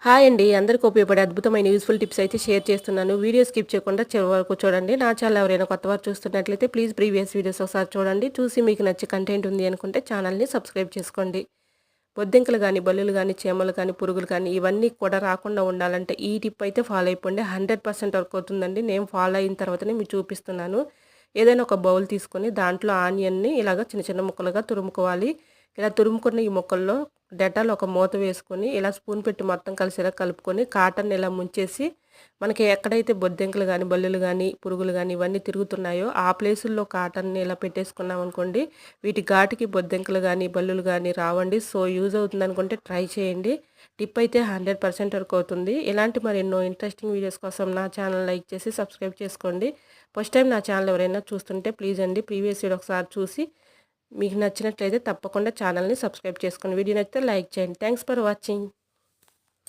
Hi అండి. అందరికి ఉపయోగపడే అద్భుతమైన యూజ్‌ఫుల్ టిప్స్ అయితే షేర్ చేస్తున్నాను. వీడియో స్కిప్ చేయకుండా చివరి వరకు చూడండి. నా ఛానల్ ఎవరైనా కొత్తవారు చూస్తున్నట్లయితే ప్లీజ్ ప్రీవియస్ వీడియోస్ ఒకసారి చూడండి. చూసి మీకు నచ్చే కంటెంట్ ఉంది అనుకుంటే ఛానల్‌ని సబ్స్క్రైబ్ చేసుకోండి. బొద్దింకలు గానీ, బల్లులు గానీ, చీమలు కానీ, పురుగులు కానీ ఇవన్నీ కూడా రాకుండా ఉండాలంటే ఈ టిప్ అయితే ఫాలో అయిపోండి. 100% వర్క్ అవుతుందండి. నేను ఫాలో అయిన తర్వాతనే మీకు చూపిస్తున్నాను. ఏదైనా ఒక బౌల్ తీసుకొని దాంట్లో ఆనియన్‌ని ఇలాగ చిన్న చిన్న ముక్కలుగా తురుముకోవాలి. ఇలా తురుముకున్న ఈ ముక్కల్లో డెటాల్ ఒక మూత వేసుకొని ఇలా స్పూన్ పెట్టి మొత్తం కలిసేలా కలుపుకొని కాటన్ ఇలా ముంచేసి మనకి ఎక్కడైతే బొద్దింకలు కానీ బల్లులు కానీ పురుగులు కానీ ఇవన్నీ తిరుగుతున్నాయో ఆ ప్లేసుల్లో కాటన్ని ఇలా పెట్టేసుకున్నాం అనుకోండి, వీటి ఘాటుకి బొద్దింకలు కానీ బల్లులు కానీ రావండి. సో యూజ్ అవుతుంది అనుకుంటే ట్రై చేయండి. టిప్ అయితే 100% వరకు అవుతుంది. ఇలాంటి మరెన్నో ఇంట్రెస్టింగ్ వీడియోస్ కోసం నా ఛానల్ లైక్ చేసి సబ్స్క్రైబ్ చేసుకోండి. ఫస్ట్ టైం నా ఛానల్ ఎవరైనా చూస్తుంటే ప్లీజ్ అండి ప్రీవియస్ వీడియో ఒకసారి చూసి మీకు నచ్చినట్లయితే తప్పకుండా ఛానల్ని సబ్స్క్రైబ్ చేసుకోండి. వీడియో నచ్చితే లైక్ చేయండి. Thanks for watching.